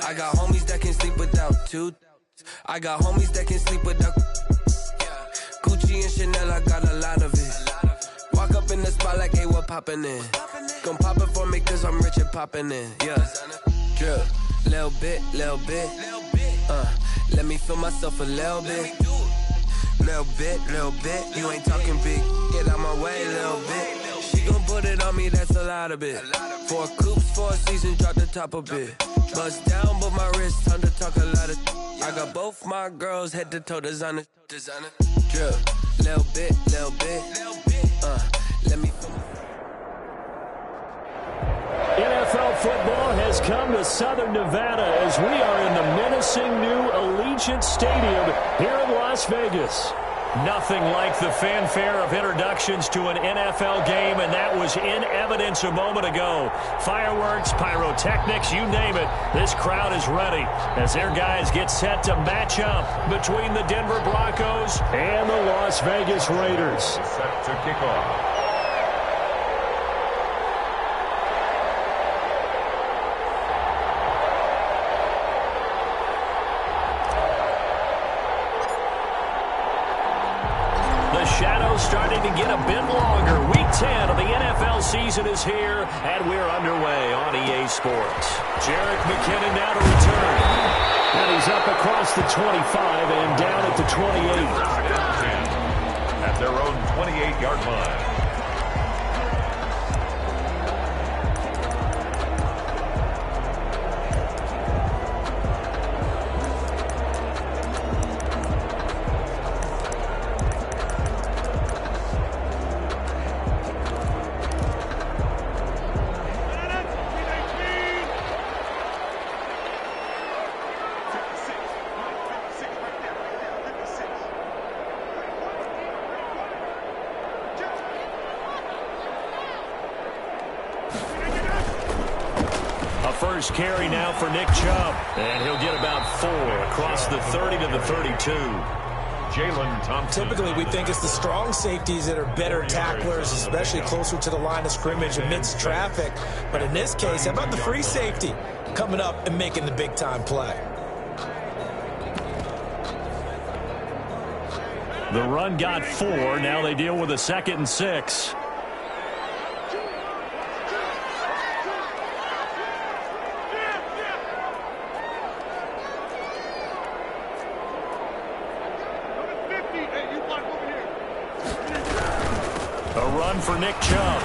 I got homies that can sleep without two. I got homies that can sleep without Gucci and Chanel, I got a lot of it. Walk up in the spot like, hey, what poppin' in? Gon' pop it for me cause I'm rich and poppin' in. Yeah, drip, little bit. Let me feel myself a little bit. Little bit, you ain't talking big. Get out my way, little bit. She gon' put it on me, that's a lot of it. 4 coupes, 4 seasons, drop the top a bit. Bust down, but my wrist, time to talk a lot of. I got both my girls head to toe designer. Drip, little bit. Let me feel NFL football has come to Southern Nevada as we are in the menacing new Allegiant Stadium here in Las Vegas. Nothing like the fanfare of introductions to an NFL game, and that was in evidence a moment ago. Fireworks, pyrotechnics, you name it. This crowd is ready as their guys get set to match up between the Denver Broncos and the Las Vegas Raiders. Set to kick off. Shadows starting to get a bit longer. Week 10 of the NFL season is here, and we're underway on EA Sports. Jerick McKinnon now to return. And he's up across the 25 and down at the 28. At their own 28-yard line. First carry now for Nick Chubb, and he'll get about 4 across the 30 to the 32. Jalen Thompson. Typically, we think it's the strong safeties that are better tacklers, especially closer to the line of scrimmage amidst traffic. But in this case, how about the free safety coming up and making the big-time play? The run got 4. Now they deal with a 2nd and 6. For Nick Chubb.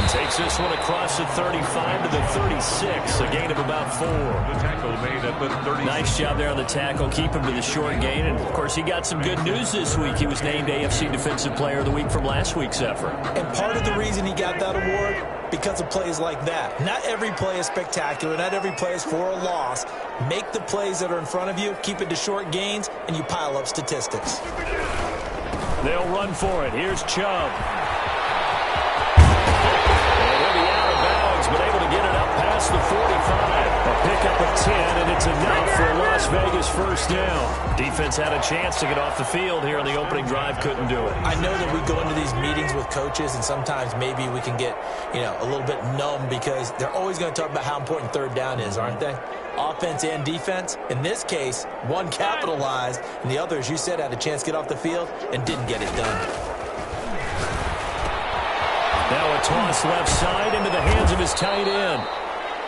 Takes this one across the 35 to the 36, a gain of about 4. The tackle made at the 36. Nice job there on the tackle. Keep him to the short gain. And, of course, he got some good news this week. He was named AFC Defensive Player of the Week from last week's effort. And part of the reason he got that award, because of plays like that. Not every play is spectacular. Not every play is for a loss. Make the plays that are in front of you, keep it to short gains, and you pile up statistics. They'll run for it. Here's Chubb. But able to get it up past the 45. A pickup of 10, and it's enough for a Las Vegas first down. Defense had a chance to get off the field here on the opening drive, couldn't do it. I know that we go into these meetings with coaches, and sometimes maybe we can get, a little bit numb because they're always going to talk about how important third down is, aren't they? Offense and defense. In this case, one capitalized, and the other, as you said, had a chance to get off the field and didn't get it done. Now a toss left side into the hands of his tight end.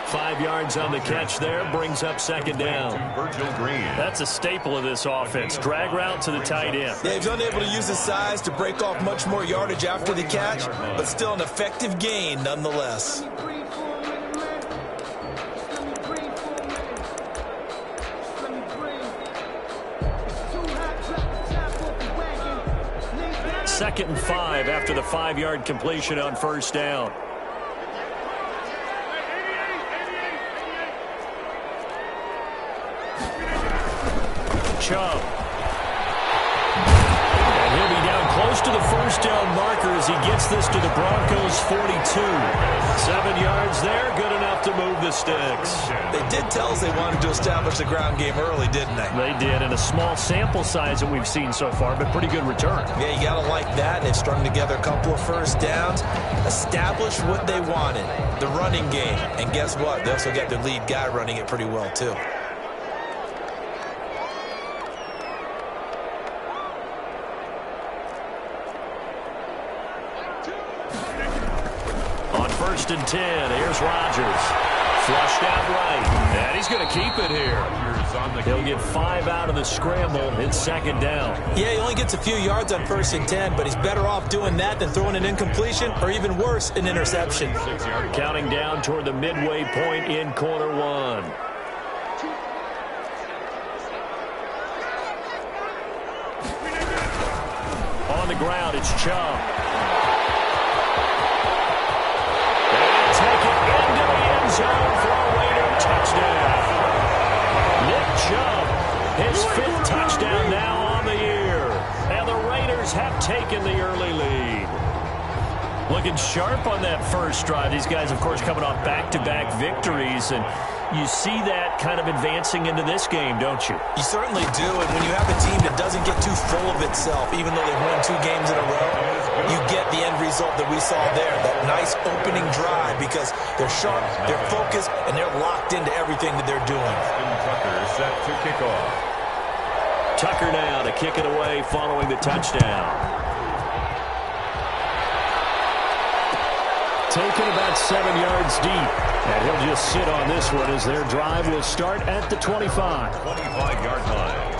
5 yards on the catch there, brings up 2nd down. That's a staple of this offense. Drag route to the tight end. Yeah, he's unable to use his size to break off much more yardage after the catch, but still an effective gain nonetheless. Second and 5 after the 5-yard completion on first down. Chubb. And he'll be down close to the first down marker as he gets this to the Broncos' 42. 7 yards there, good enough to move the sticks. They did tell us they wanted to establish the ground game early, didn't they? They did, and a small sample size that we've seen so far, but pretty good return. Yeah, you got to like that. They've strung together a couple of first downs, established what they wanted, the running game. And guess what? They also got their lead guy running it pretty well, too. first and 10. Here's Rodgers. Flushed out right. And he's going to keep it here. He'll get 5 out of the scramble. It's second down. Yeah, he only gets a few yards on first and 10, but he's better off doing that than throwing an incompletion or even worse, an interception. Counting down toward the midway point in quarter one. On the ground, it's Chubb. And take it into the end zone for a Raider touchdown. Nick Chubb, his 5th touchdown now on the year. And the Raiders have taken the early lead. Looking sharp on that first drive. These guys, of course, coming off back-to-back victories, and you see that kind of advancing into this game, don't you? You certainly do, and when you have a team that doesn't get too full of itself, even though they've won 2 games in a row, you get the end result that we saw there, that nice opening drive, because they're sharp, they're focused, and they're locked into everything that they're doing. Tucker set to kick off. Tucker now to kick it away following the touchdown. Taken about 7 yards deep. And he'll just sit on this one as their drive will start at the 25. 25-yard line.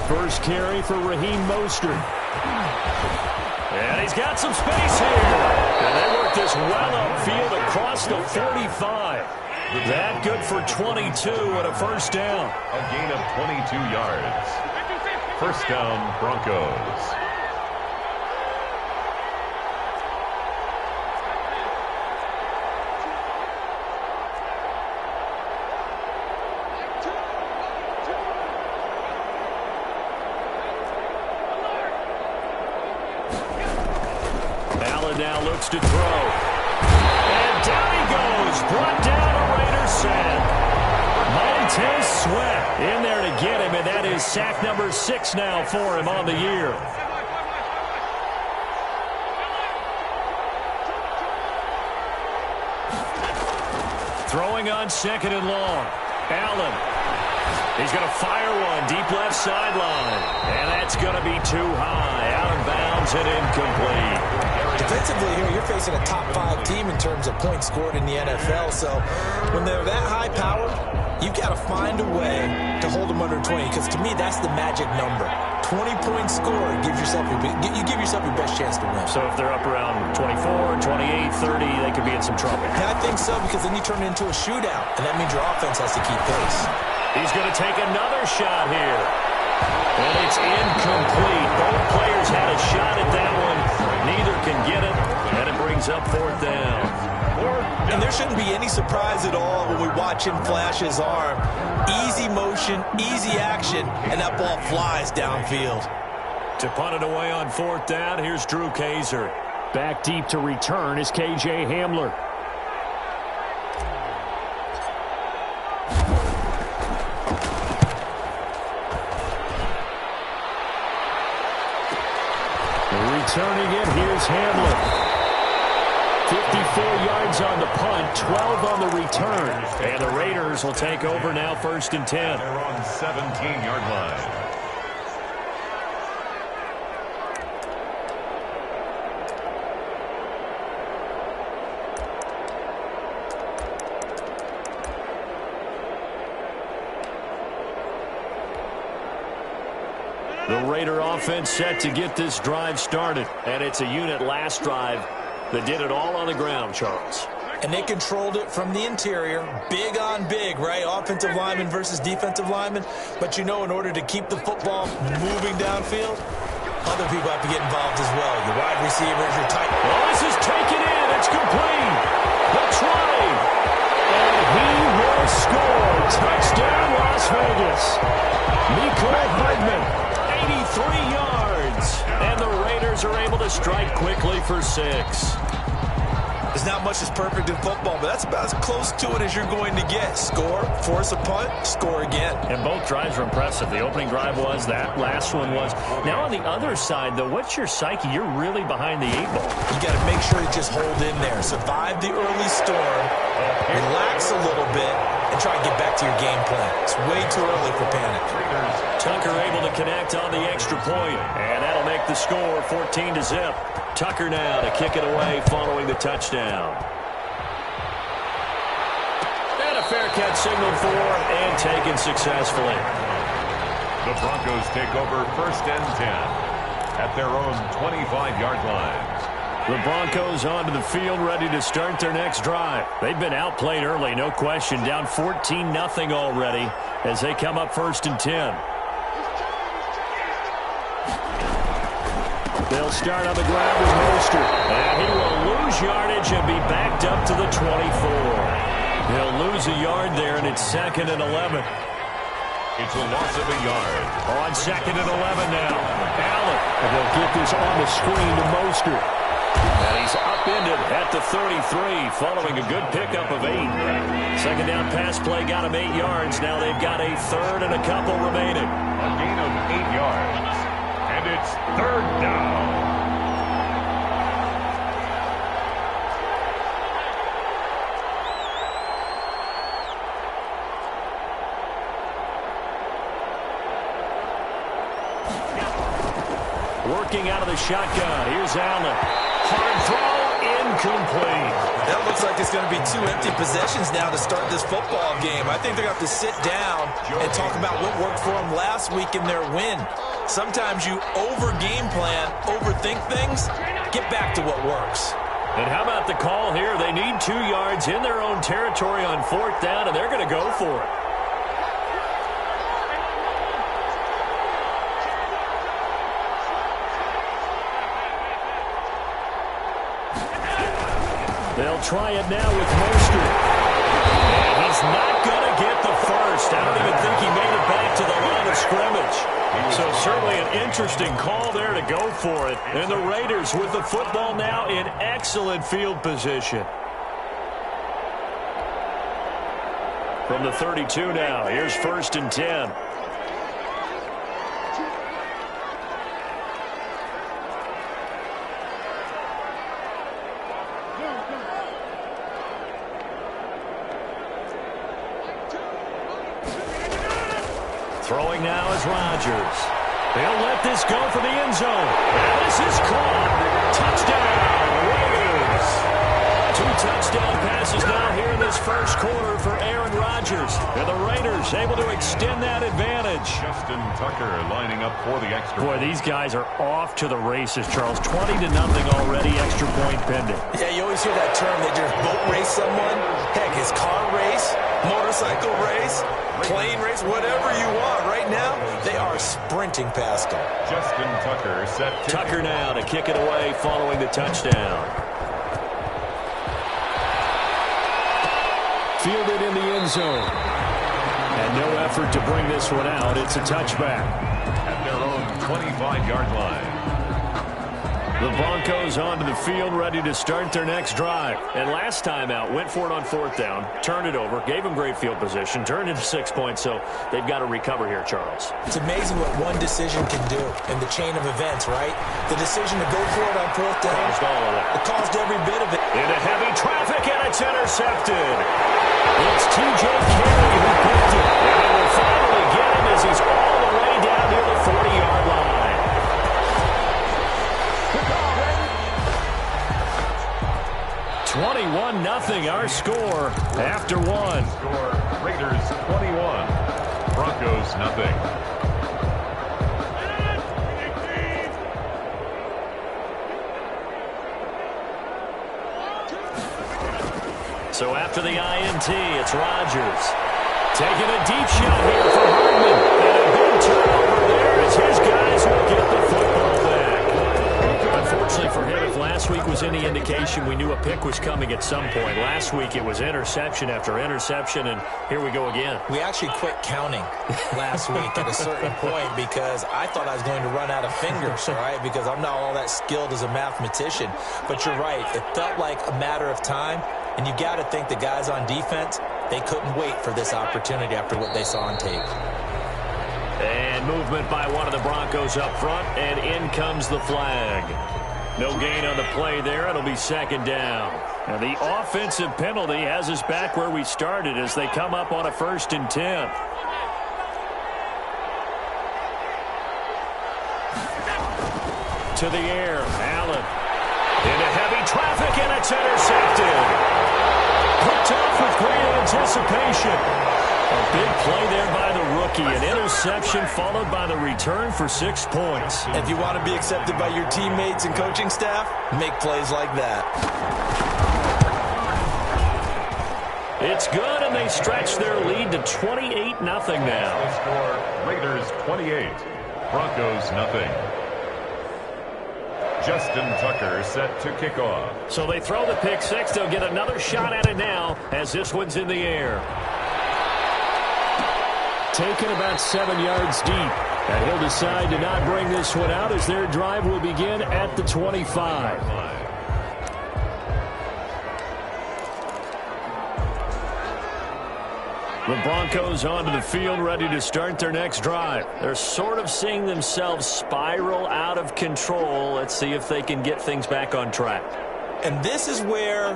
First carry for Raheem Mostert. And he's got some space here. And they work this well upfield across the 45. That good for 22 and a first down. A gain of 22 yards. First down, Broncos. Now looks to throw. And down he goes. Brought down a Raiders set. Montez Sweat in there to get him, and that is sack number 6 now for him on the year. Throwing on second and long. Allen. He's going to fire one deep left sideline. And that's going to be too high. Out of bounds and incomplete. Defensively here, you're facing a top 5 team in terms of points scored in the NFL. So when they're that high-powered, you've got to find a way to hold them under 20. Because to me, that's the magic number. 20 points scored, you give yourself your best chance to win. So if they're up around 24, 28, 30, they could be in some trouble. Yeah, I think so, because then you turn it into a shootout, and that means your offense has to keep pace. He's going to take another shot here. And it's incomplete. Both players had a shot at that one. Neither can get it, and it brings up 4th down. And there shouldn't be any surprise at all when we watch him flash his arm. Easy motion, easy action, and that ball flies downfield. To punt it away on 4th down, here's Drew Kaiser. Back deep to return is K.J. Hamler. Returning it, here's Hamler. 54 yards on the punt, 12 on the return. And the Raiders will take over now, 1st and 10. They're on 17-yard line. The Raider offense set to get this drive started. And it's a unit last drive that did it all on the ground, Charles. And they controlled it from the interior. Big on big, right? Offensive lineman versus defensive lineman. But you know, in order to keep the football moving downfield, other people have to get involved as well. Your wide receivers, your tight. Well, this is taken in. It's complete. That's right. And he will score. Touchdown, Las Vegas. Mecole Hardman. 83 yards. And the Raiders are able to strike quickly for 6. There's not much that's perfect in football, but that's about as close to it as you're going to get. Score, force a punt, score again. And both drives were impressive. The opening drive was, that last one was. Now on the other side, though, what's your psyche? You're really behind the 8 ball. You got to make sure you just hold in there. Survive the early storm, relax a little bit, and try and get back to your game plan. It's way too early for panic. Tucker able to connect on the extra point, and that'll make the score 14-0. Tucker now to kick it away following the touchdown. And a fair catch signaled for and taken successfully. The Broncos take over 1st and 10 at their own 25-yard line. The Broncos onto the field, ready to start their next drive. They've been outplayed early, no question. Down 14-0 already as they come up 1st and 10. They'll start on the ground with Mostert. And he will lose yardage and be backed up to the 24. He'll lose a yard there, and it's 2nd and 11. It's a loss of a yard. On 2nd and 11 now. Allen. And they'll get this on the screen to Mostert. And he's upended at the 33, following a good pickup of 8. 2nd down pass play got him 8 yards. Now they've got a 3rd and a couple remaining. A gain of 8 yards. And it's 3rd down. Working out of the shotgun. Here's Allen. Hard throw, incomplete. That looks like it's going to be 2 empty possessions now to start this football game. I think they're going to have to sit down and talk about what worked for them last week in their win. Sometimes you over-game plan, overthink things, get back to what works. And how about the call here? They need 2 yards in their own territory on 4th down, and they're going to go for it. They'll try it now with Mostert. And he's not going to get the first. I don't even think he made it back to the line of scrimmage. So certainly an interesting call there to go for it. And the Raiders with the football now in excellent field position. From the 32 now, here's 1st and 10. Throwing now is Rodgers. They'll let this go for the end zone. And this is caught. Touchdown, Raiders. 2 touchdown passes now here in this first quarter for Aaron Rodgers. And the Raiders able to extend that advantage. Justin Tucker lining up for the extra. Boy, these guys are off to the races, Charles. 20-0 already, extra point pending. Yeah, you always hear that term, they just boat race someone. Heck, it's car race, motorcycle race, plane race, whatever you want. Right now, they are sprinting past them. Justin Tucker set. Tucker now to kick it away following the touchdown. Fielded in the end zone. And no effort to bring this one out. It's a touchback. At their own 25-yard line. The Broncos onto the field, ready to start their next drive. And last time out, went for it on 4th down, turned it over, gave them great field position, turned into 6 points, so they've got to recover here, Charles. It's amazing what one decision can do in the chain of events, right? The decision to go for it on 4th down. Caused all of that. It caused every bit of it. Into heavy traffic, and it's intercepted. It's T.J. Carey who picked it. And they will finally get him as he's all the way down near the 40-yard line. 21-0 our score after 1. Score Raiders 21, Broncos nothing. So after the INT, it's Rodgers. Taking a deep shot here for Hardman. And a big turnover there as his guys will get the football back. Unfortunately for him, if last week was any indication, we knew a pick was coming at some point. Last week it was interception after interception, and here we go again. We actually quit counting last week at a certain point because I thought I was going to run out of fingers, all right, because I'm not all that skilled as a mathematician. But you're right. It felt like a matter of time, and you got to think the guys on defense, they couldn't wait for this opportunity after what they saw on tape. And movement by one of the Broncos up front, and in comes the flag. No gain on the play there. It'll be second down. Now the offensive penalty has us back where we started as they come up on a 1st and 10. To the air, Allen. Into heavy traffic, and it's intercepted. Picked off with great anticipation. A big play there by the rookie. An interception followed by the return for 6 points. If you want to be accepted by your teammates and coaching staff, make plays like that. It's good, and they stretch their lead to 28-0 now. The score, Raiders 28, Broncos nothing. Justin Tucker set to kick off. So they throw the pick six. They'll get another shot at it now as this one's in the air. Taken about 7 yards deep. And he'll decide to not bring this one out as their drive will begin at the 25. The Broncos onto the field, ready to start their next drive. They're sort of seeing themselves spiral out of control. Let's see if they can get things back on track. And this is where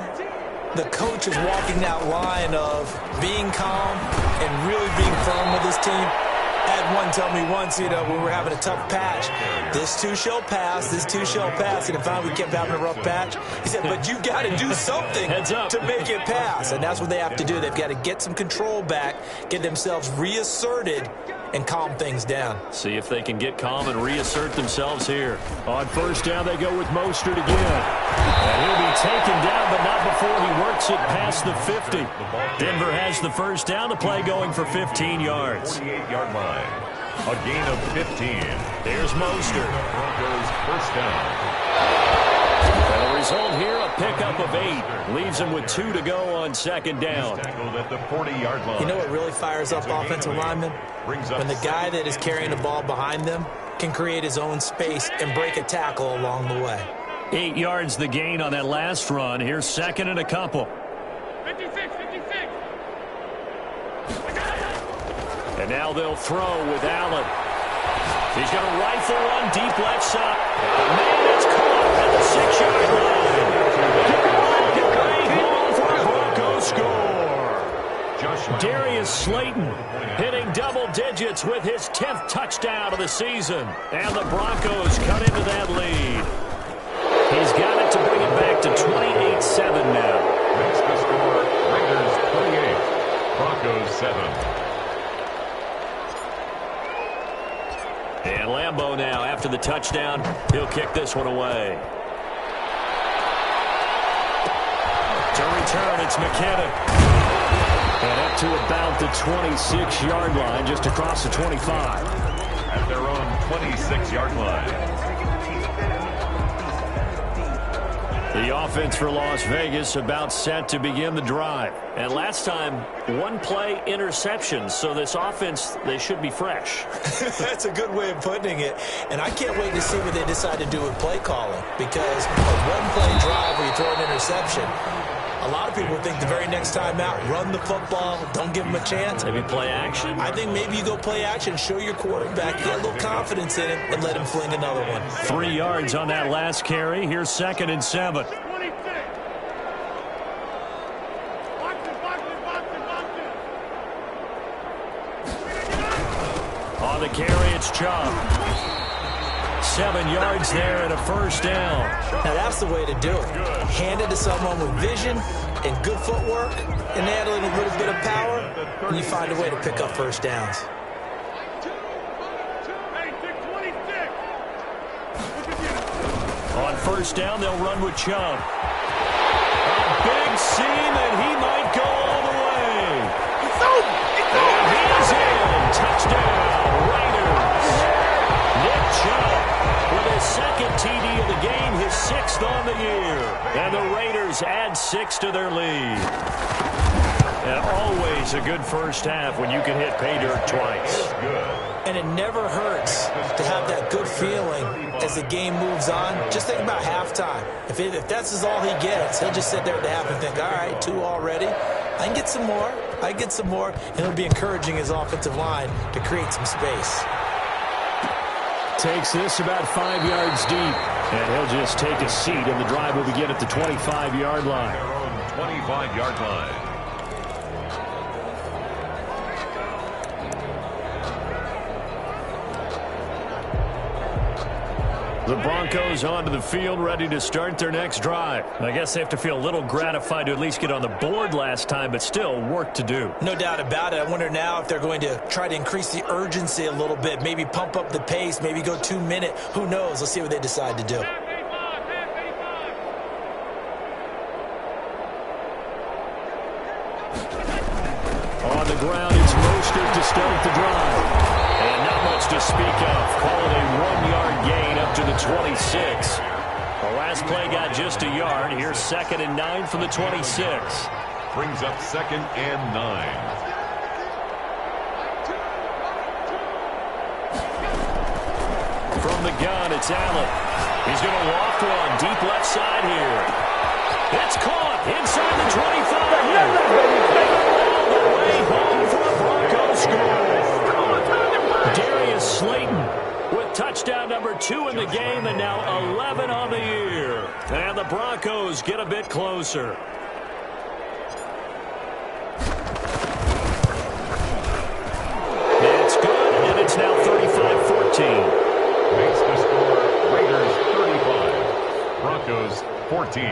the coach is walking that line of being calm and really being firm with his team. I had one tell me once, when we were having a tough patch, this too shall pass, this too shall pass. And finally we kept having a rough patch. He said, but you got to do something to make it pass. And that's what they have to do. They've got to get some control back, get themselves reasserted, and calm things down. See if they can get calm and reassert themselves here. On 1st down, they go with Mostert again. And he'll be taken down, but not before he works it past the 50. Denver has the 1st down, the play going for 15 yards. 48-yard line. A gain of 15. There's Mostert. Broncos 1st down. And the result here, a pickup of 8. Leaves him with 2 to go on 2nd down. Tackled at the 40-yard line. You know what really fires up offensive linemen? When the guy that is carrying the ball behind them can create his own space and break a tackle along the way. 8 yards the gain on that last run. Here's 2nd and a couple. 56. And now they'll throw with Allen. He's going to rifle one deep left side. Man, it's caught at the 6-yard line. Great ball for a Broncos score. Darius Slayton hitting double digits with his 10th touchdown of the season. And the Broncos cut into that lead. He's got it to bring it back to 28-7 now. Makes the score Raiders 28, Broncos 7. And Lambeau now, after the touchdown, he'll kick this one away. To return, it's McKinnon. And up to about the 26-yard line, just across the 25. At their own 26-yard line. The offense for Las Vegas about set to begin the drive. And last time, one play interception. So this offense, they should be fresh. That's a good way of putting it. And I can't wait to see what they decide to do with play calling. Because a one-play drive where you throw an interception, a lot of people think the very next time out, run the football, don't give them a chance. Maybe play action? I think maybe you go play action, show your quarterback, get a little confidence in him, and let him fling another one. 3 yards on that last carry. Here's 2nd and 7. 26. On the carry, it's Chubb. 7 yards there and a 1st down. Now that's the way to do it. Hand it to someone with vision and good footwork and handling a little bit of power, and you find a way to pick up 1st downs. On 1st down, they'll run with Chubb. A big seam, and he might go all the way. And he is in. Touchdown, Raiders. Nick Chubb with his his second TD of the game, his 6th on the year. And the Raiders add 6 to their lead. And always a good first half when you can hit pay dirt twice. And it never hurts to have that good feeling as the game moves on. Just think about halftime. If that's all he gets, he'll just sit there at the half and think, all right, 2 already. I can get some more. I get some more. And it'll be encouraging his offensive line to create some space. Takes this about 5 yards deep. And he'll just take a seat, and the drive will begin at the 25-yard line. 25-yard line. The Broncos onto the field, ready to start their next drive. I guess they have to feel a little gratified to at least get on the board last time, but still work to do. No doubt about it. I wonder now if they're going to try to increase the urgency a little bit, maybe pump up the pace, maybe go 2 minute. Who knows? Let's see what they decide to do. On the ground, it's Mostert to start the drive. And not much to speak of. Call it a 1-yard gain up to the 26. The last play got just a yard. Here's 2nd and 9 from the 26. Brings up 2nd and 9. From the gun, it's Allen. He's going to loft one deep left side here. It's caught inside the 25. All the way home for a Broncos score. Darius Slayton with touchdown number 2 in the game, and now 11 on the year. And the Broncos get a bit closer. It's good, and it's now 35-14. Makes the score Raiders 35, Broncos 14.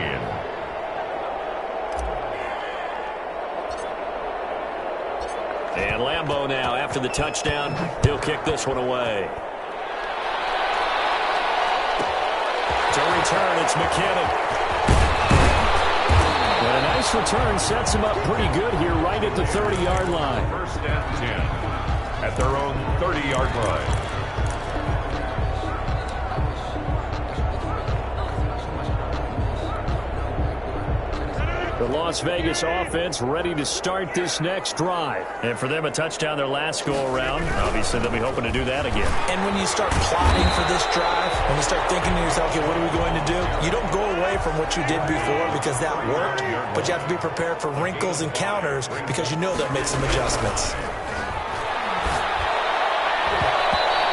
And Lambeau now, after the touchdown, he'll kick this one away. To return, it's McKinnon. And a nice return sets him up pretty good here right at the 30-yard line. 1st and 10 at their own 30-yard line. The Las Vegas offense ready to start this next drive. And for them, a touchdown their last go-around. Obviously, they'll be hoping to do that again. And when you start plotting for this drive, when you start thinking to yourself, okay, what are we going to do? You don't go away from what you did before because that worked, but you have to be prepared for wrinkles and counters because you know they'll make some adjustments.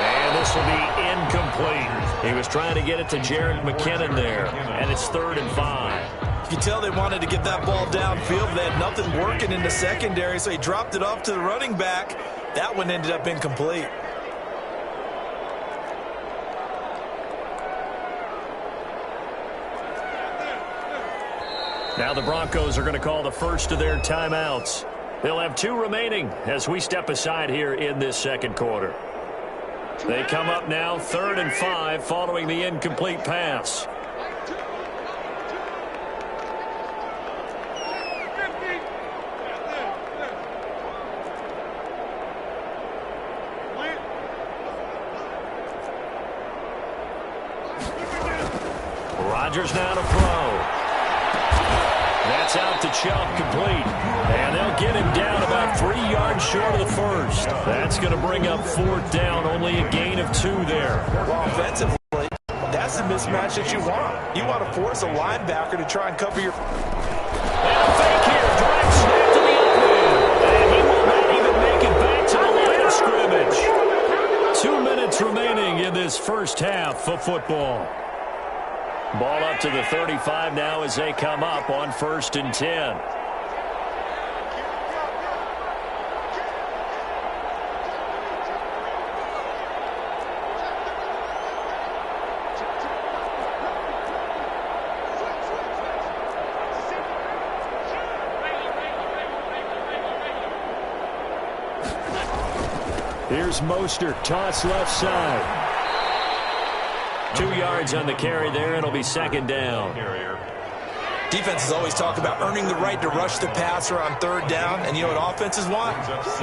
And this will be incomplete. He was trying to get it to Jared McKinnon there, and it's 3rd and 5. You can tell they wanted to get that ball downfield. They had nothing working in the secondary, so he dropped it off to the running back. That one ended up incomplete. Now the Broncos are going to call the first of their timeouts. They'll have 2 remaining as we step aside here in this second quarter. They come up now 3rd and 5 following the incomplete pass. Rodgers now to throw. That's out to Chubb, complete. And they'll get him down about 3 yards short of the first. That's going to bring up 4th down, only a gain of 2 there. Well, offensively, that's the mismatch that you want. You want to force a linebacker to try and cover your... And a fake here. Direct snap to the opening. And he will not even make it back to the line of scrimmage. 2 minutes remaining in this first half of football. Ball up to the 35 now as they come up on 1st and 10. Here's Mostert, toss left side. 2 yards on the carry there. It'll be 2nd down. Defenses always talk about earning the right to rush the passer on 3rd down. And you know what offenses want?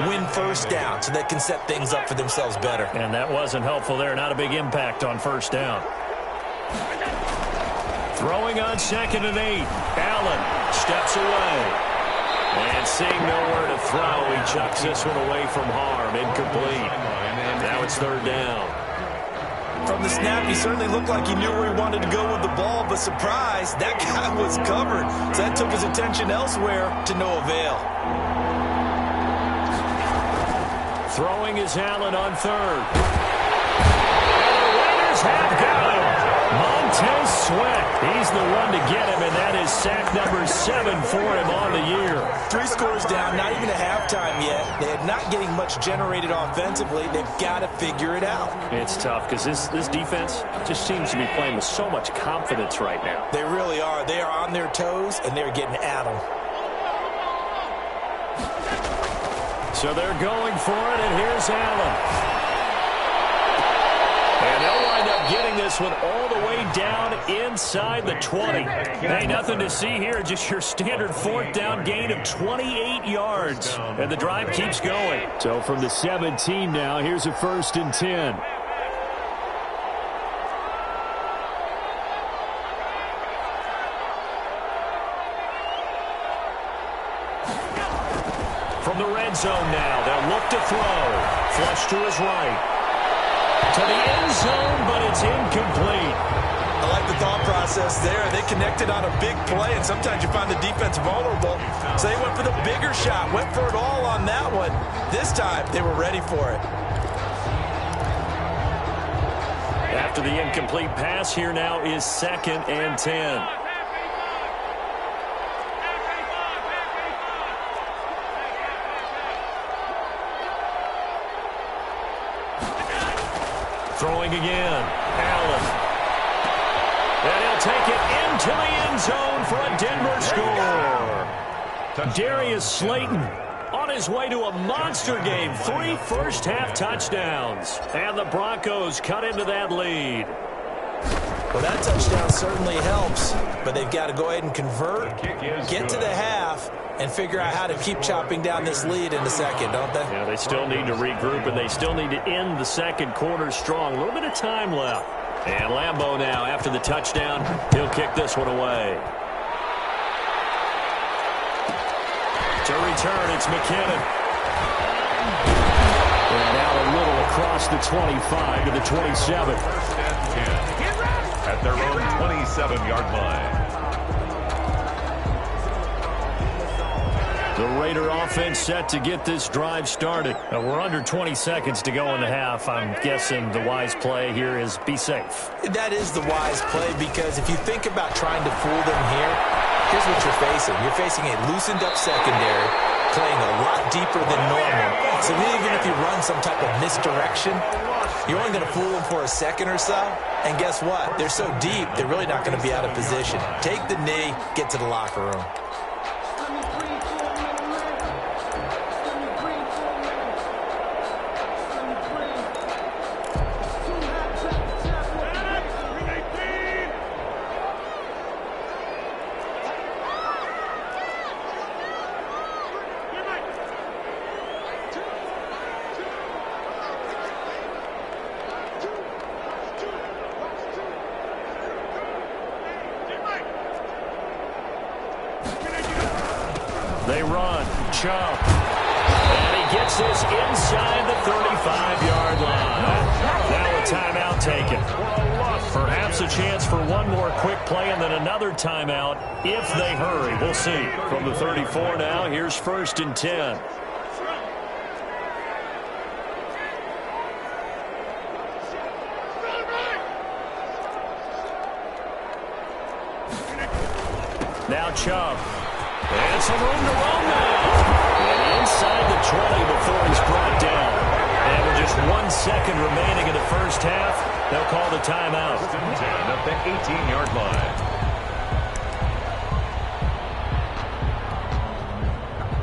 Win 1st down so they can set things up for themselves better. And that wasn't helpful there. Not a big impact on 1st down. Throwing on 2nd and 8. Allen steps away. And seeing nowhere to throw, he chucks this one away from harm. Incomplete. Now it's 3rd down. From the snap, he certainly looked like he knew where he wanted to go with the ball, but surprise, that guy was covered. So that took his attention elsewhere to no avail. Throwing is Allen on 3rd. And the Raiders have got him. Montez Sweat. He's the one to get him, and that is sack number 7 for him on the year. 3 scores down, not even a halftime yet. They are not getting much generated offensively. They've got to figure it out. It's tough because this defense just seems to be playing with so much confidence right now. They really are. They are on their toes, and they're getting at them. So they're going for it, and here's Allen. And they'll wind up getting this one all the way down inside the 20. Hey, nothing to see here, just your standard 4th down gain of 28 yards. And the drive keeps going. So from the 17 now, here's a 1st and 10. From the red zone now, they'll look to throw. Flush to his right. To the end zone, but it's incomplete. I like the thought process there. They connected on a big play, and sometimes you find the defense vulnerable. So they went for the bigger shot, went for it all on that one. This time, they were ready for it. After the incomplete pass, here now is 2nd and 10. Throwing again. Allen. And he'll take it into the end zone for a Denver score. Darius Slayton on his way to a monster game. 3 first-half touchdowns. And the Broncos cut into that lead. Well, that touchdown certainly helps, but they've got to go ahead and convert, get to the half, and figure out how to keep chopping down this lead in the second, don't they? Yeah, they still need to regroup, and they still need to end the second quarter strong. A little bit of time left. And Lambeau now, after the touchdown, he'll kick this one away. To return, it's McKinnon. And now a little across the 25 to the 27. First and 10 at their own 27-yard line. The Raider offense set to get this drive started. We're under 20 seconds to go in the half. I'm guessing the wise play here is be safe. That is the wise play, because if you think about trying to fool them here, here's what you're facing. You're facing a loosened-up secondary, playing a lot deeper than normal. So even if you run some type of misdirection, you're only going to fool them for a second or so. And guess what? They're so deep, they're really not going to be out of position. Take the knee, get to the locker room. They run. Chubb. And he gets this inside the 35-yard line. Now a timeout taken. Perhaps a chance for one more quick play and then another timeout if they hurry. We'll see. From the 34 now, here's 1st and 10. Now Chubb. And some room to run now. And inside the 20 before he's brought down. And with just 1 second remaining in the first half, they'll call the timeout. 10 at the 18-yard line.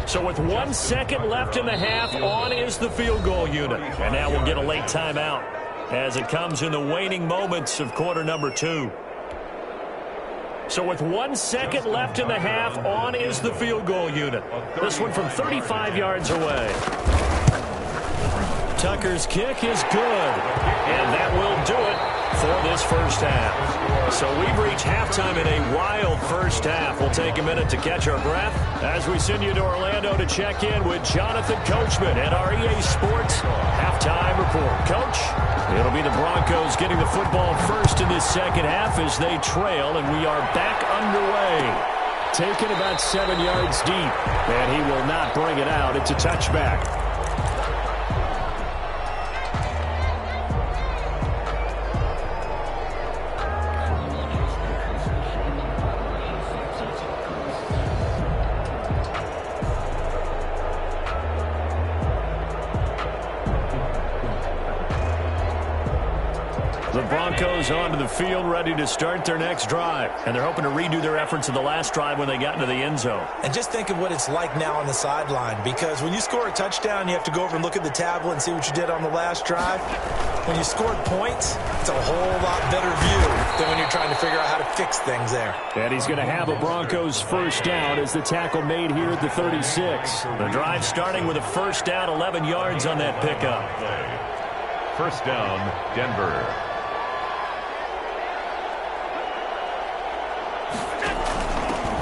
So with 1 second left in the half, on is the field goal unit. And now we'll get a late timeout as it comes in the waning moments of quarter number 2. So with 1 second left in the half, on is the field goal unit. This one from 35 yards away. Tucker's kick is good. And that will do it for this first half. So we've reached halftime in a wild first half. We'll take a minute to catch our breath as we send you to Orlando to check in with Jonathan Coachman at our EA Sports Halftime Report. Coach, it'll be the Broncos getting the football first in this second half as they trail, and we are back underway. Taken about 7 yards deep, and he will not bring it out. It's a touchback. The Broncos onto the field, ready to start their next drive. And they're hoping to redo their efforts in the last drive when they got into the end zone. And just think of what it's like now on the sideline, because when you score a touchdown, you have to go over and look at the tablet and see what you did on the last drive. When you scored points, it's a whole lot better view than when you're trying to figure out how to fix things there. And he's going to have a Broncos first down as the tackle made here at the 36. The drive starting with a first down, 11 yards on that pickup. First down, Denver.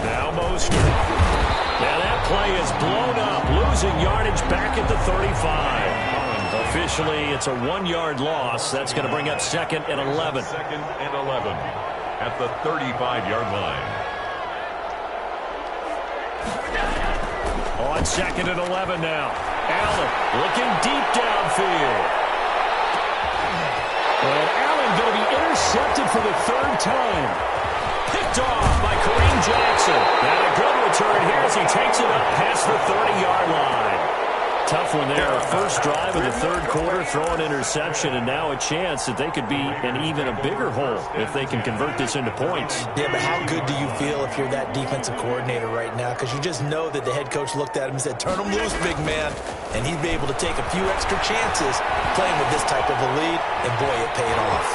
Now Mostert. Now that play is blown up, losing yardage back at the 35. Officially, it's a 1-yard loss. That's going to bring up second and 11. Second and 11 at the 35-yard line. On second and 11 now. Allen looking deep downfield. And Allen going to be intercepted for the third time. Picked off by Kareem Jackson. And a good return here as he takes it up past the 30-yard line. Tough one there. First drive of the third quarter, throw an interception, and now a chance that they could be in even a bigger hole if they can convert this into points. Yeah, but how good do you feel if you're that defensive coordinator right now? Because you just know that the head coach looked at him and said, turn him loose, big man. And he'd be able to take a few extra chances playing with this type of a lead, and boy, it paid off.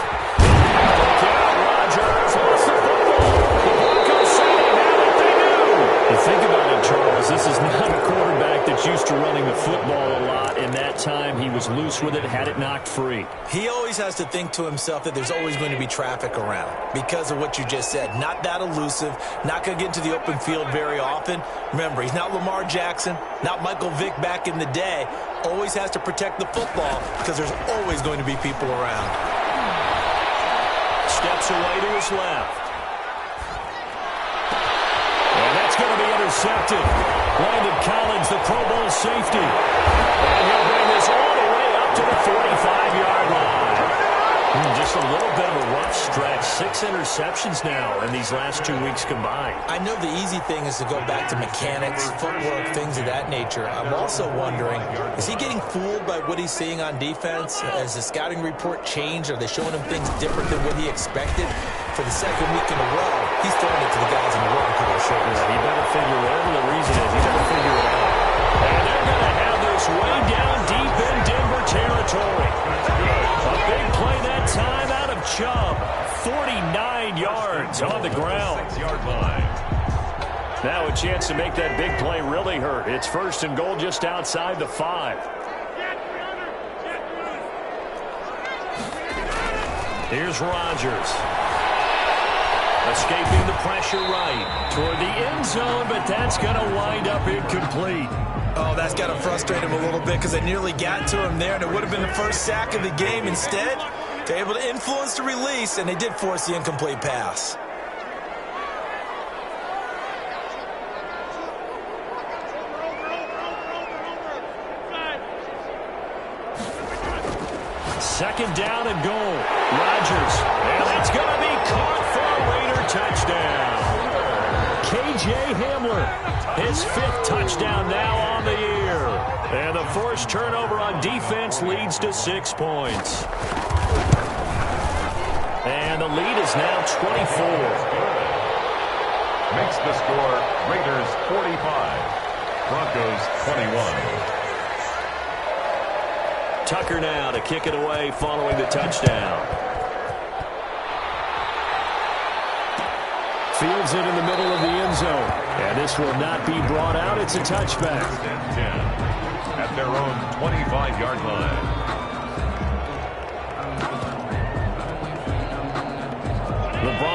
Rodgers lost the football. The Broncos say they have what they do. You think about it, Charles, this is not a quarterback that's used to running the football a lot. In that time, he was loose with it, had it knocked free. He always has to think to himself that there's always going to be traffic around because of what you just said. Not that elusive, not going to get into the open field very often. Remember, he's not Lamar Jackson, not Michael Vick back in the day. Always has to protect the football because there's always going to be people around. Steps away to his left. And that's going to be intercepted. Landon Collins, the Pro Bowl safety. And he'll bring this all the way up to the 45-yard line. Just a little bit of a rough stretch. 6 interceptions now in these last 2 weeks combined. I know the easy thing is to go back to mechanics, footwork, things of that nature. I'm also wondering, is he getting fooled by what he's seeing on defense? Has the scouting report changed? Are they showing him things different than what he expected? For the second week in a row, he's throwing it to the guys in the row to their shoulders. He better figure whatever the reason is. He better figure it out. And they're going to have this way down deep in Denver territory. A big play that time out of Chubb. 49 yards on the ground. 6-yard line. Now a chance to make that big play really hurt. It's first and goal just outside the 5. Here's Rodgers. Escaping the pressure right toward the end zone, but that's going to wind up incomplete. Oh, that's got to frustrate him a little bit because they nearly got to him there, and it would have been the first sack of the game. Instead, they're able to influence the release, and they did force the incomplete pass. Second down and goal. Rodgers. And that's going to be caught for a Raider touchdown. K.J. Hamler, his 5th touchdown now on the year. And the forced turnover on defense leads to 6 points. And the lead is now 24. Makes the score Raiders 45, Broncos 21. Tucker now to kick it away following the touchdown. Fields it in the middle of the end zone. And this will not be brought out. It's a touchback. 10 at their own 25-yard line.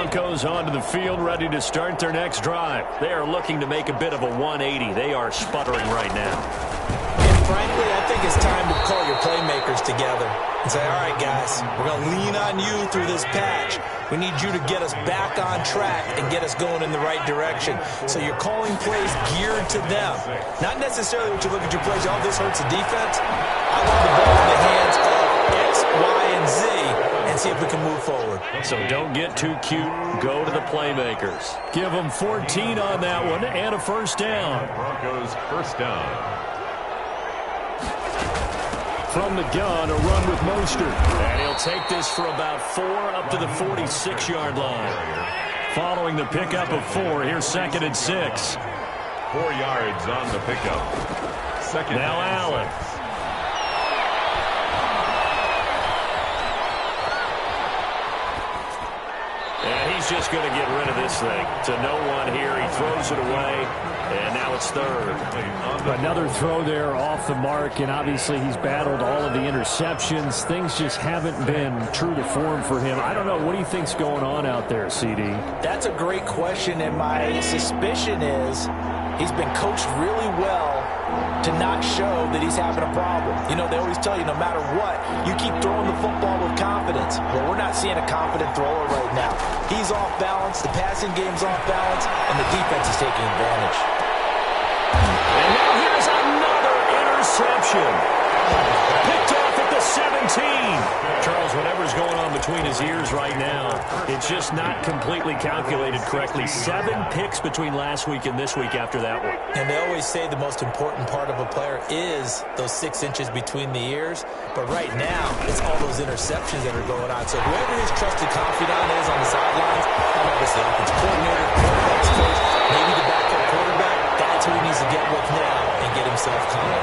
Broncos onto the field, ready to start their next drive. They are looking to make a bit of a 180. They are sputtering right now. And frankly, I think it's time to call your playmakers together and say, all right, guys, we're going to lean on you through this patch. We need you to get us back on track and get us going in the right direction. So you're calling plays geared to them. Not necessarily what you look at your plays, oh, this hurts the defense. I want the ball in the hands of X, Y, and Z and see if we can move forward. So don't get too cute. Go to the playmakers. Give them 14 on that one and a first down. Broncos first down. From the gun, a run with Mostert. And he'll take this for about 4 up to the 46-yard line. Following the pickup of 4, here's 2nd and 6. 4 yards on the pickup. Second now Allen. 6. And he's just going to get rid of this thing to no one here. He throws it away, and now it's 3rd. Another throw there off the mark, and obviously he's battled all of the interceptions. Things just haven't been true to form for him. I don't know. What do you think's going on out there, CD? That's a great question, and my suspicion is he's been coached really well to not show that he's having a problem. You know, they always tell you no matter what, you keep throwing the football with confidence. Well, we're not seeing a confident thrower right now. He's off balance, the passing game's off balance, and the defense is taking advantage. And now here's another interception. Picked off at the 17. Charles, whatever's going on between his ears right now, it's just not completely calculated correctly. 7 picks between last week and this week after that one. And they always say the most important part of a player is those 6 inches between the ears. But right now, it's all those interceptions that are going on. So whoever his trusted confidant is on the sidelines, I don't know if it's the offensive coordinator, quarterback's coach, maybe the backup quarterback, that's who he needs to get with now and get himself calm.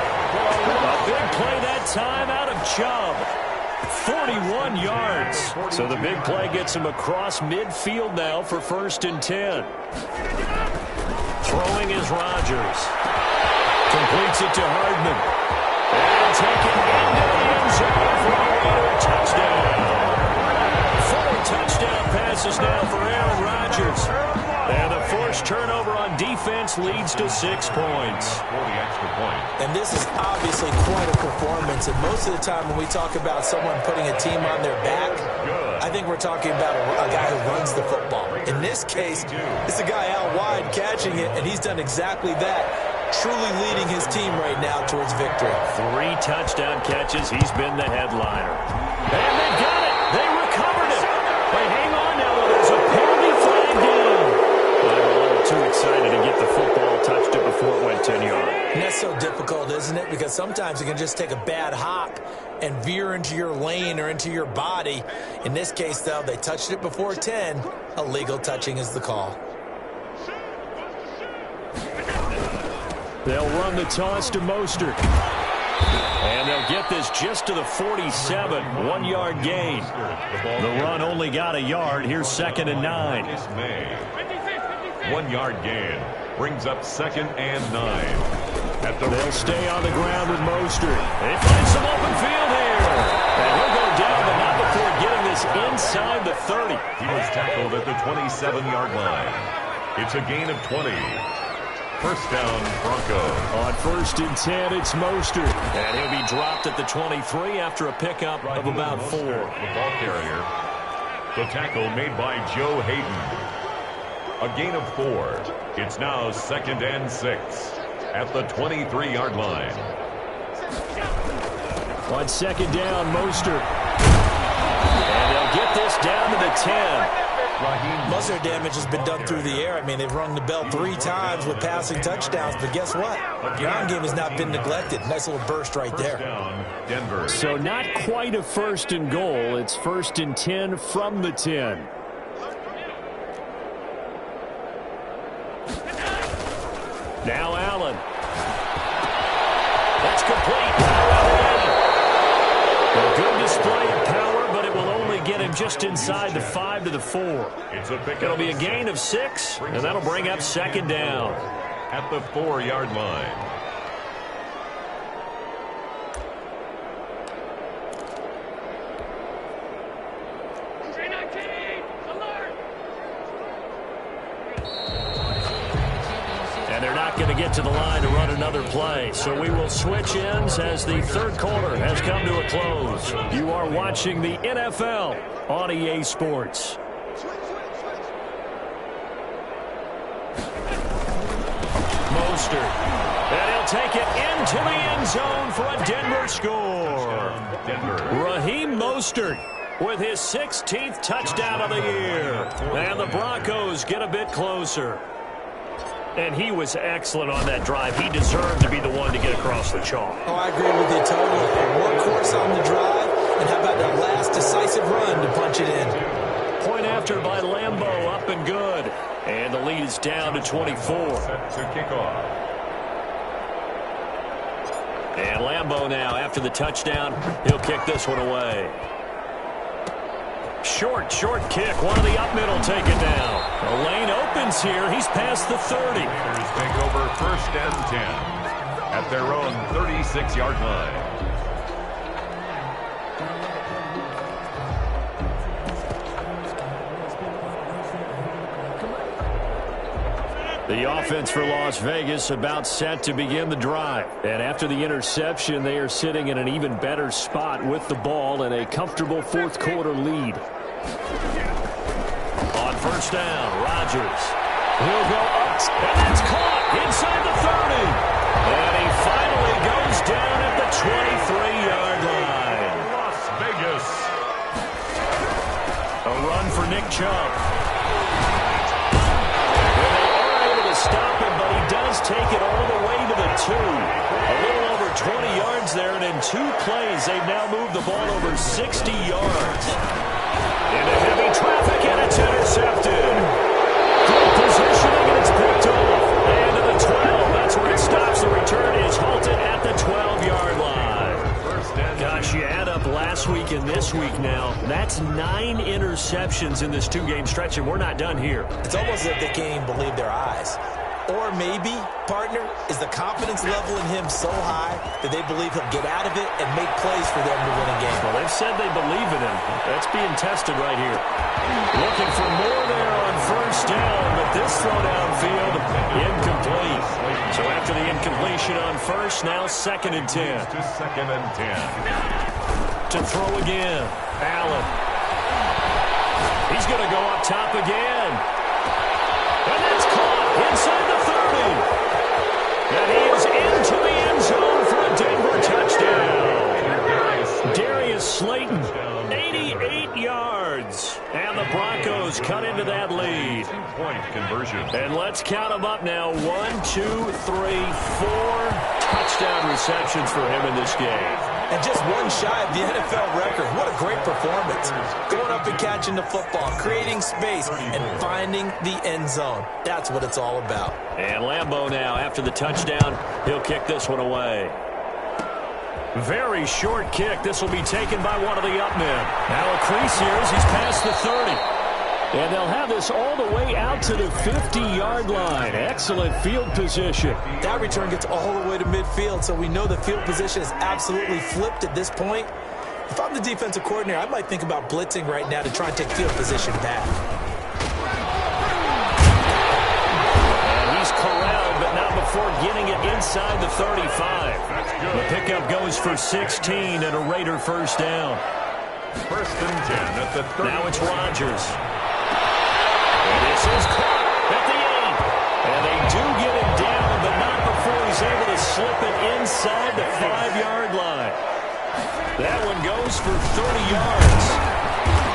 A big play that time out of Chubb. 41 yards. So the big play gets him across midfield now for 1st and 10. Throwing is Rodgers. Completes it to Hardman. And taken into the end zone for a later touchdown. 4 touchdown passes now for Aaron Rodgers. And a forced turnover on defense leads to 6 points. For the extra point. And this is obviously quite a performance. And most of the time when we talk about someone putting a team on their back, I think we're talking about a guy who runs the football. In this case, it's a guy out wide catching it, and he's done exactly that, truly leading his team right now towards victory. 3 touchdown catches. He's been the headliner. And they got it. They recovered it. But hang on now, though. There's a penalty flag down. I'm a little too excited to get the football, touched it before it went 10 yards. And that's so difficult, isn't it? Because sometimes you can just take a bad hop and veer into your lane or into your body. In this case, though, they touched it before 10. Illegal touching is the call. They'll run the toss to Mostert. And they'll get this just to the 47. 1-yard gain. The run only got a yard. Here's 2nd and 9. 1-yard gain brings up 2nd and 9. They'll stay on the ground with Mostert. They find some open field here. And he'll go down, but not before getting this inside the 30. He was tackled at the 27-yard line. It's a gain of 20. First down, Broncos. On 1st and 10, it's Mostert. And he'll be dropped at the 23 after a pickup of about 4. The ball carrier. The tackle made by Joe Hayden. A gain of 4. It's now 2nd and 6 at the 23-yard line. On 2nd down, Mostert. And they'll get this down to the 10. Most of their damage has been done through the air. I mean, they've rung the bell 3 times with passing touchdowns, but guess what? The ground game has not been neglected. Nice little burst right there. Denver. So not quite a 1st and goal. It's 1st and 10 from the 10. Now Allen. That's complete. A good display of power, but it will only get him just inside the 5 to the 4. It'll be a gain of 6, and that'll bring up 2nd down. At the 4-yard line. And they're not going to get to the line to run another play. So we will switch ends as the third quarter has come to a close. You are watching the NFL on EA Sports. Mostert. And he'll take it into the end zone for a Denver score. Raheem Mostert with his 16th touchdown of the year. And the Broncos get a bit closer. And he was excellent on that drive. He deserved to be the one to get across the chalk. Oh, I agree with you totally. A workhorse on the drive. And how about that last decisive run to punch it in? Point after by Lambeau, up and good. And the lead is down to 24. Set to kick off. And Lambeau now, after the touchdown, he'll kick this one away. Short kick. One of the up middle take it down. The lane opens here. He's past the 30. Take over 1st and 10 at their own 36-yard line. The offense for Las Vegas about set to begin the drive. And after the interception, they are sitting in an even better spot with the ball and a comfortable fourth quarter lead. On first down, Rodgers. He'll go up, and that's caught inside the 30. And he finally goes down at the 23-yard line. Las Vegas. A run for Nick Chubb. Stop him, but he does take it all the way to the 2. A little over 20 yards there, and in 2 plays, they've now moved the ball over 60 yards. Into heavy traffic, and it's intercepted. Good positioning, and it's picked off. And to the 12, that's where it stops. The return is halted at the 12-yard line. Gosh, you add up last week and this week now. That's 9 interceptions in this 2-game stretch, and we're not done here. It's almost like they can't even believe their eyes. Or maybe, partner, is the confidence level in him so high that they believe he'll get out of it and make plays for them to win a game. Well, they've said they believe in him. That's being tested right here. Looking for more there on first down, but this throw downfield, incomplete. So after the incompletion on first, now 2nd and 10. To 2nd and 10. To throw again, Allen. He's going to go up top again. And that's caught inside the 30. And he is into the end zone for a Denver touchdown. Darius Slayton, 88 yards. And the Broncos cut into that lead. Point conversion. And let's count them up now. 1, 2, 3, 4 touchdown receptions for him in this game. And just one shy of the NFL record. What a great performance. Going up and catching the football, creating space, and finding the end zone. That's what it's all about. And Lambeau now, after the touchdown, he'll kick this one away. Very short kick. This will be taken by one of the up men. Now a crease here as he's past the 30. And they'll have this all the way out to the 50-yard line. Excellent field position. That return gets all the way to midfield, so we know the field position is absolutely flipped at this point. If I'm the defensive coordinator, I might think about blitzing right now to try and take field position back. And he's corralled, but not before getting it inside the 35. The pickup goes for 16 and a Raider first down. 1st and 10 at the 30. Now it's Rodgers. This is caught at the 8. And they do get him down, but not before he's able to slip it inside the 5-yard line. That one goes for 30 yards.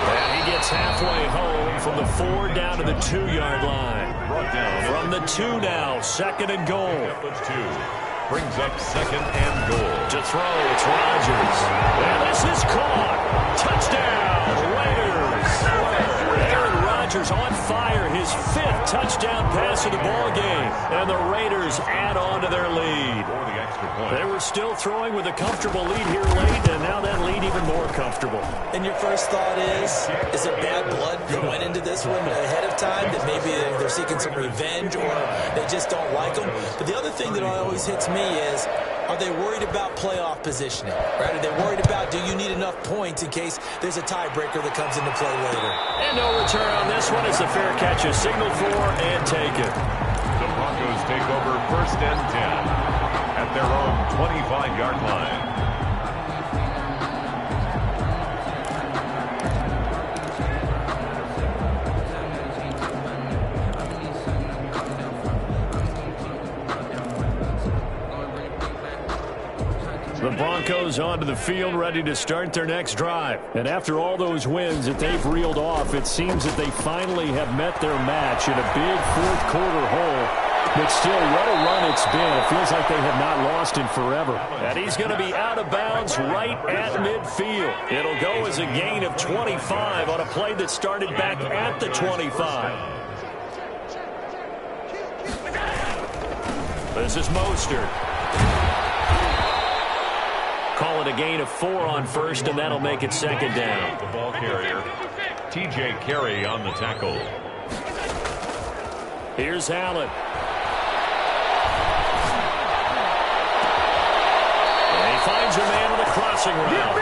And he gets halfway home from the 4 down to the 2-yard line. Brought down From the 2 now, 2nd and goal. the 2. Brings up 2nd and goal. To throw, it's Rodgers. And this is caught. Touchdown, Raiders. Aaron Rodgers on fire, his 5th touchdown pass of the ball game. And the Raiders add on to their lead. For the extra point. They were still throwing with a comfortable lead here late, and now that lead even more comfortable. And your first thought is it bad blood that went into this one ahead of time, that maybe they're seeking some revenge or they just don't like them? But the other thing that always hits me is, are they worried about playoff positioning? Right? Are they worried about, do you need enough points in case there's a tiebreaker that comes into play later? And no return on this one. It's a fair catch, a signal for and take it. The Broncos take over first and 10 at their own 25-yard line. The Broncos onto the field, ready to start their next drive. And after all those wins that they've reeled off, it seems that they finally have met their match in a big fourth-quarter hole. But still, what a run it's been. It feels like they have not lost in forever. And he's going to be out of bounds right at midfield. It'll go as a gain of 25 on a play that started back at the 25. This is Mostert. Call it a gain of 4 on first, and that'll make it second down. The ball carrier, T.J. Carey on the tackle. Here's Allen. And he finds a man with a crossing route.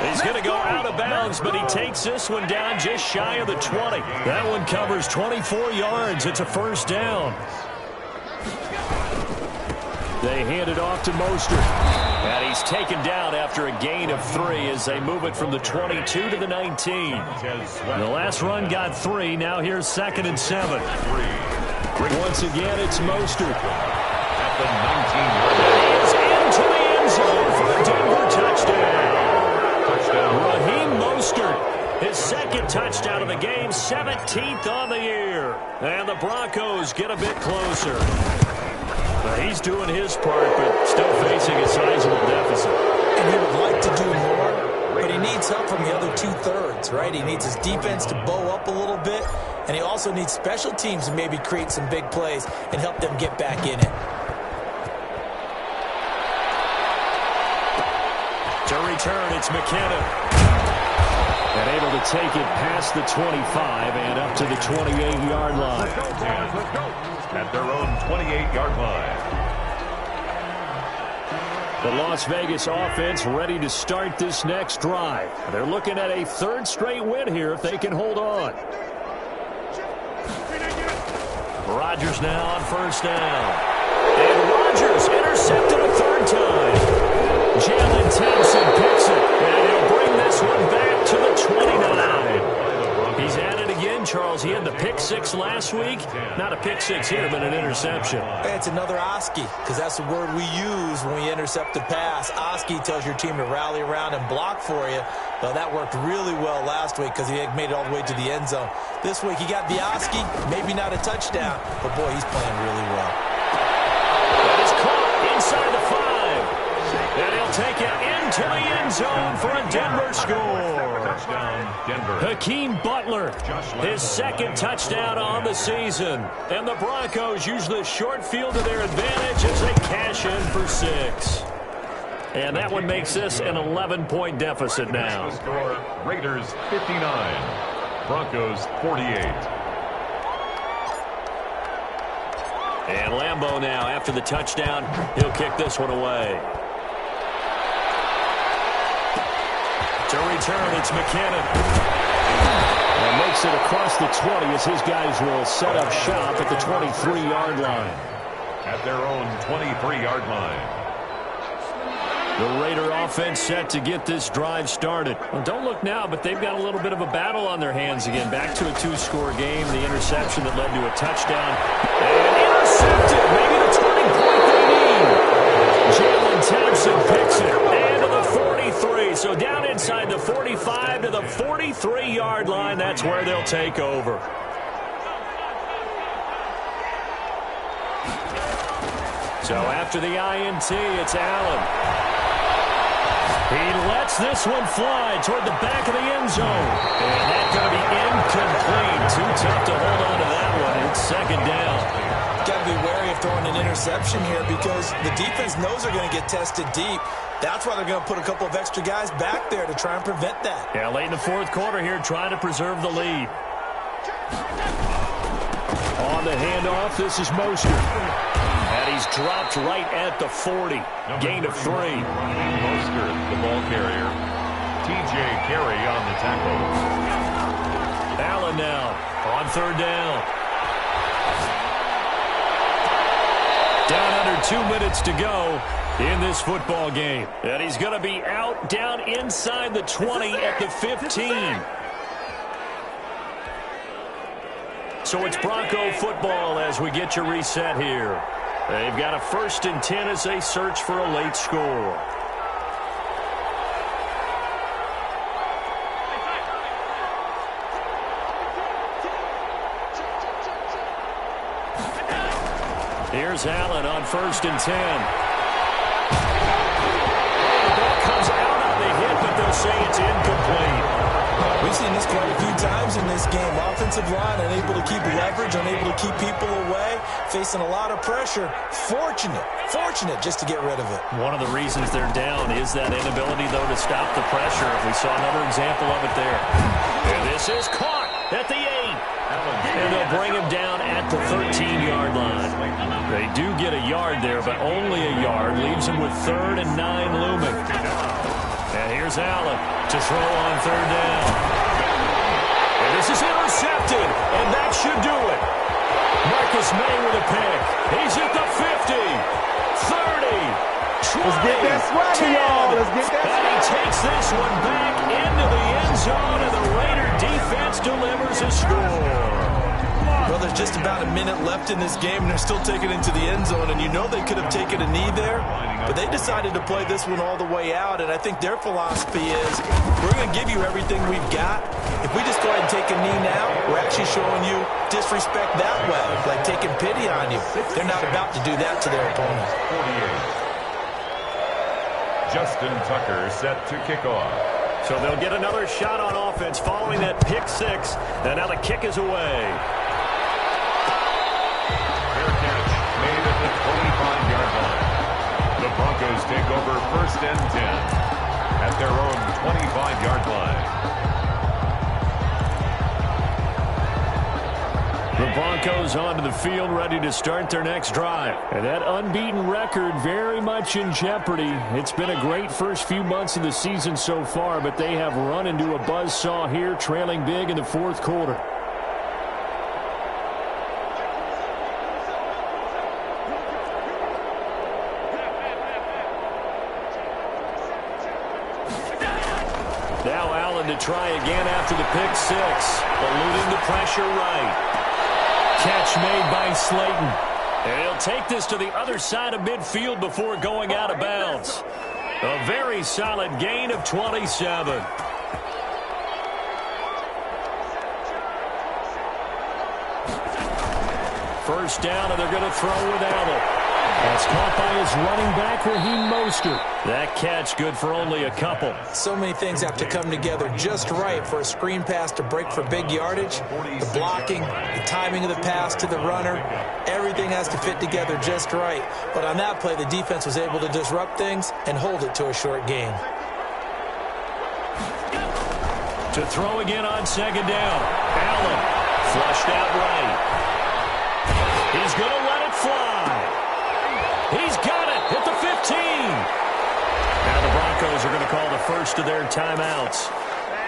He's going to go out of bounds, but he takes this one down just shy of the 20. That one covers 24 yards. It's a first down. They hand it off to Mostert. And he's taken down after a gain of 3 as they move it from the 22 to the 19. The last run got 3. Now here's 2nd and 7. Once again, it's Mostert. At the 19-yard line. He is into the end zone for a Denver touchdown. Raheem Mostert, his second touchdown of the game, 17th on the year. And the Broncos get a bit closer. He's doing his part, but still facing a sizable deficit. And he would like to do more, but he needs help from the other two-thirds, right? He needs his defense to bow up a little bit, and he also needs special teams to maybe create some big plays and help them get back in it. To return, it's McKinnon. And able to take it past the 25 and up to the 28-yard line. At their own 28-yard line. The Las Vegas offense ready to start this next drive. They're looking at a 3rd straight win here if they can hold on. Rodgers now on first down. And Rodgers intercepted a 3rd time. Jalen Thompson picks it. And he'll bring this one back to the 29. He's at it again, Charles. He had the pick-6 last week. Not a pick-6 here, but an interception. It's another Oski, because that's the word we use when we intercept a pass. Oski tells your team to rally around and block for you. Well, that worked really well last week because he had made it all the way to the end zone. This week he got the Oski, maybe not a touchdown, but boy, he's playing really well. That is caught inside the 5. And he'll take it into the end zone for a Denver score. Touchdown, Denver. Hakeem Butler, his 2nd touchdown on the season. And the Broncos use the short field to their advantage as they cash in for 6. And that one makes this an 11-point deficit now. Score, Raiders 59, Broncos 48. And Lambeau now, after the touchdown, he'll kick this one away. To return, it's McKinnon. And makes it across the 20 as his guys will set up shop at the 23-yard line. At their own 23-yard line. The Raider offense set to get this drive started. Well, don't look now, but they've got a little bit of a battle on their hands again. Back to a 2-score game. The interception that led to a touchdown. And intercepted. Maybe the turning point they need. Jalen Thompson picks it. And to the 43. So down inside the 45 to the 43-yard line. That's where they'll take over. So after the INT, it's Allen. He lets this one fly toward the back of the end zone. And that's going to be incomplete. Too tough to hold on to that one. It's 2nd down. Got to be wary of throwing an interception here because the defense knows they're going to get tested deep. That's why they're going to put a couple of extra guys back there to try and prevent that. Yeah, late in the 4th quarter here, trying to preserve the lead. On the handoff, this is Mostert. And he's dropped right at the 40. Gain of 3. Mostert, the ball carrier. T.J. Carey on the tackle. Allen now on 3rd down. Down 2 minutes to go in this football game. And he's going to be out down inside the 20 at the 15. So it's Bronco football as we get you reset here. They've got a 1st and 10 as they search for a late score. Here's Allen on 1st and 10. The ball comes out on the hit, but they'll say it's incomplete. We've seen this quite a few times in this game. Offensive line unable to keep leverage, unable to keep people away, facing a lot of pressure. Fortunate just to get rid of it. One of the reasons they're down is that inability, though, to stop the pressure. We saw another example of it there. And this is caught at the 8. And they'll bring him down at the 13-yard line. They do get a yard there, but only a yard. Leaves him with 3rd and 9 looming. And here's Allen to throw on 3rd down. And this is intercepted, and that should do it. Marcus May with a pick. He's at the 50, 30, 20, Let's get that swagger, y'all. Let's get that swagger. And he takes this one back into the end zone, and the Raider defense delivers a score. Well, there's just about a minute left in this game, and they're still taking it into the end zone. And you know they could have taken a knee there, but they decided to play this one all the way out. And I think their philosophy is, we're going to give you everything we've got. If we just go ahead and take a knee now, we're actually showing you disrespect that way, like taking pity on you. They're not about to do that to their opponent. 48. Justin Tucker set to kick off. So they'll get another shot on offense following that pick 6. And now the kick is away. Made at the 25-yard line. The Broncos take over 1st and 10 at their own 25-yard line. The Broncos onto the field, ready to start their next drive. And that unbeaten record very much in jeopardy. It's been a great first few months of the season so far, but they have run into a buzzsaw here, trailing big in the 4th quarter. Now Allen to try again after the pick 6. Eluding the pressure right. Catch made by Slayton. And he'll take this to the other side of midfield before going out of bounds. A very solid gain of 27. First down, and they're going to throw with Allen. That's caught by his running back, Raheem Mostert. That catch good for only a couple. So many things have to come together just right for a screen pass to break for big yardage. The blocking, the timing of the pass to the runner, everything has to fit together just right. But on that play, the defense was able to disrupt things and hold it to a short gain. To throw again on 2nd down. Allen flushed out right. He's going to let it fly. He's got it at the 15. Now the Broncos are going to call the first of their timeouts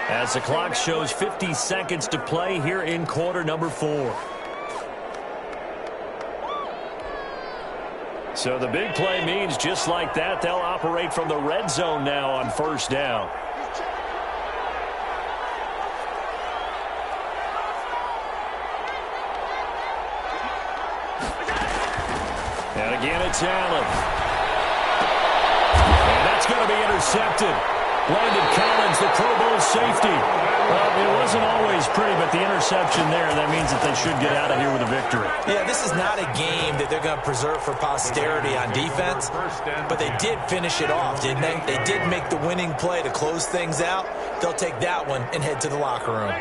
as the clock shows 50 seconds to play here in quarter number 4. So the big play means just like that, they'll operate from the red zone now on 1st down. And again, it's Allen. And that's going to be intercepted. Landon Collins, the Pro Bowl safety. Well, it wasn't always pretty, but the interception there, that means that they should get out of here with a victory. Yeah, this is not a game that they're going to preserve for posterity on defense, but they did finish it off, didn't they? They did make the winning play to close things out. They'll take that one and head to the locker room.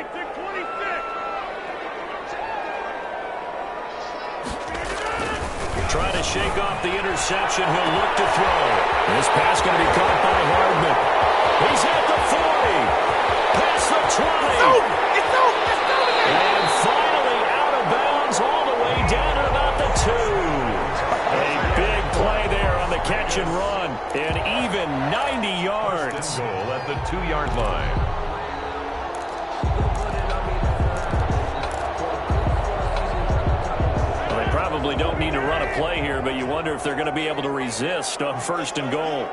Trying to shake off the interception. He'll look to throw. This pass going to be caught by Hardman. He's at the 40. Past the 20. And finally out of bounds all the way down at about the 2. A big play there on the catch and run. An even 90 yards. Goal at the 2-yard line. probably don't need to run a play here, but you wonder if they're going to be able to resist on 1st and goal.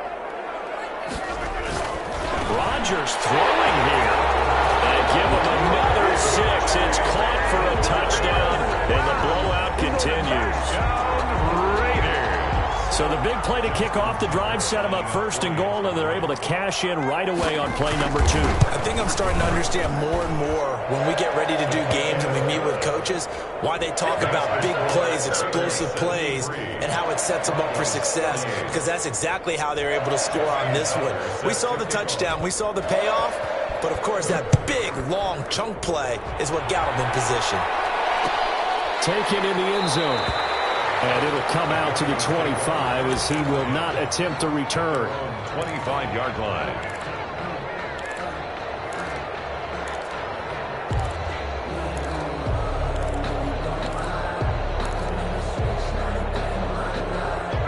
Rodgers throwing here. And give him another 6. It's caught for a touchdown, and the blowout continues. So the big play to kick off the drive set them up 1st and goal, and they're able to cash in right away on play number 2. I think I'm starting to understand more and more when we get ready to do games and we meet with coaches why they talk about big plays, explosive plays, and how it sets them up for success, because that's exactly how they're able to score on this one. We saw the touchdown. We saw the payoff. But, of course, that big, long chunk play is what got him in position. Taken in the end zone. And it'll come out to the 25 as he will not attempt a return. 25-yard line.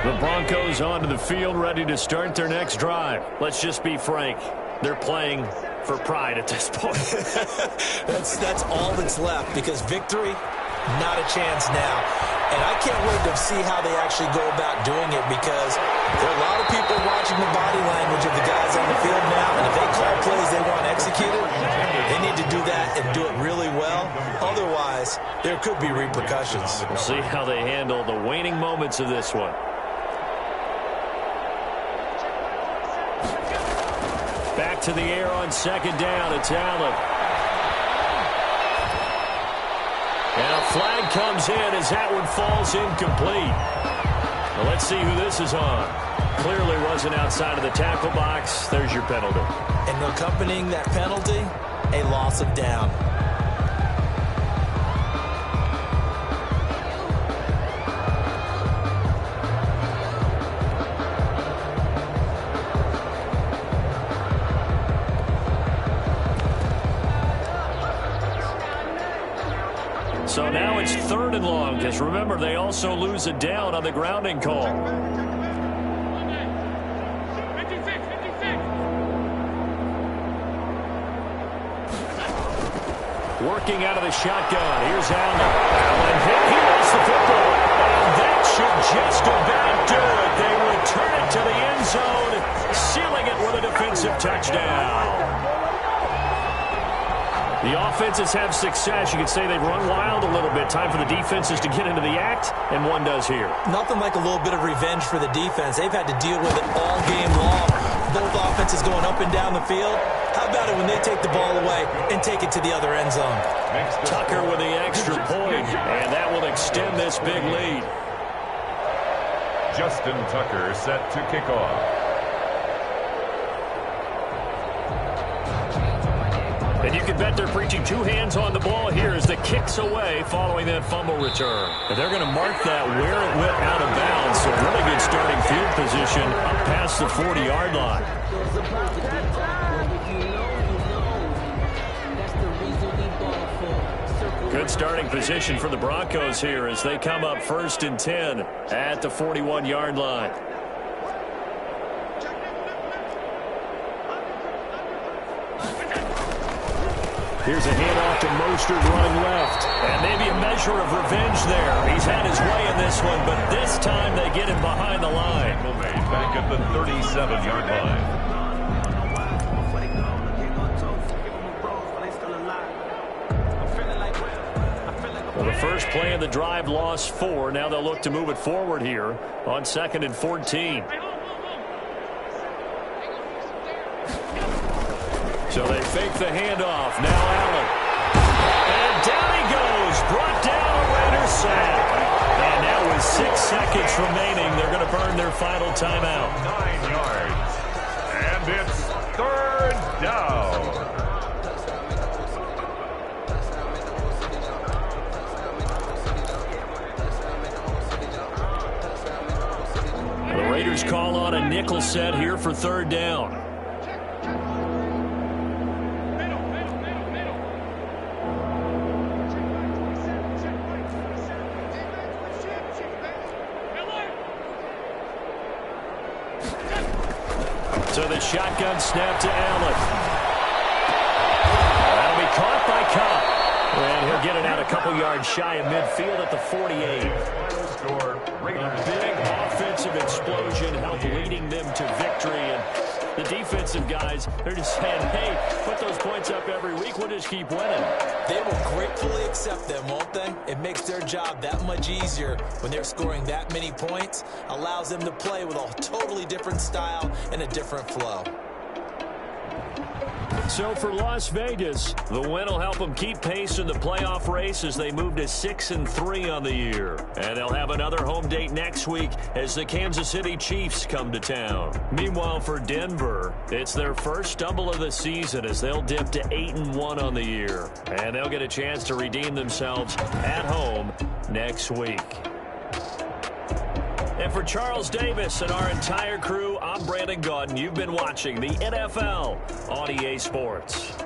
The Broncos onto the field, ready to start their next drive. Let's just be frank. They're playing for pride at this point. That's all that's left, because victory, not a chance now. And I can't wait to see how they actually go about doing it, because there are a lot of people watching the body language of the guys on the field now, and if they call plays they want executed, they need to do that and do it really well. Otherwise, there could be repercussions. We'll see how they handle the waning moments of this one. Back to the air on 2nd down. It's Allen. And a flag comes in as that one falls incomplete. Well, let's see who this is on. Clearly wasn't outside of the tackle box. There's your penalty. And accompanying that penalty, a loss of down. So now it's 3rd and long, because remember, they also lose a down on the grounding call. Working out of the shotgun. Here's Allen. Allen hit. He lost the football. And that should just about do it. They return it to the end zone, sealing it with a defensive touchdown. The offenses have success. You could say they've run wild a little bit. Time for the defenses to get into the act, and one does here. Nothing like a little bit of revenge for the defense. They've had to deal with it all game long. Both offenses going up and down the field. How about it when they take the ball away and take it to the other end zone? Tucker with the extra point, and that will extend this big lead. Justin Tucker set to kick off. And you can bet they're preaching 2 hands on the ball here as the kick's away following that fumble return. And they're going to mark that where it went out of bounds. So really good starting field position up past the 40-yard line. Good starting position for the Broncos here as they come up 1st and 10 at the 41-yard line. Here's a handoff to Mostert running left. And maybe a measure of revenge there. He's had his way in this one, but this time they get him behind the line. Back at the 37-yard line. Well, the first play of the drive lost 4. Now they'll look to move it forward here on 2nd and 14. So they fake the handoff. Now Allen. And down he goes. Brought down a Raiders sack. And now with 6 seconds remaining, they're going to burn their final timeout. 9 yards. And it's 3rd down. The Raiders call on a nickel set here for 3rd down. So the shotgun snap to Allen. That'll be caught by Cobb. And he'll get it out a couple yards shy of midfield at the 48. A big offensive explosion helped leading them to victory. And the defensive guys, they're just saying, hey, put those points up every week. We'll just keep winning. They will gratefully accept them, won't they? It makes their job that much easier when they're scoring that many points. Allows them to play with a totally different style and a different flow. So for Las Vegas, the win will help them keep pace in the playoff race as they move to 6-3 on the year. And they'll have another home date next week as the Kansas City Chiefs come to town. Meanwhile, for Denver, it's their first stumble of the season as they'll dip to 8-1 on the year. And they'll get a chance to redeem themselves at home next week. And for Charles Davis and our entire crew, I'm Brandon Gaudin. You've been watching the NFL on EA Sports.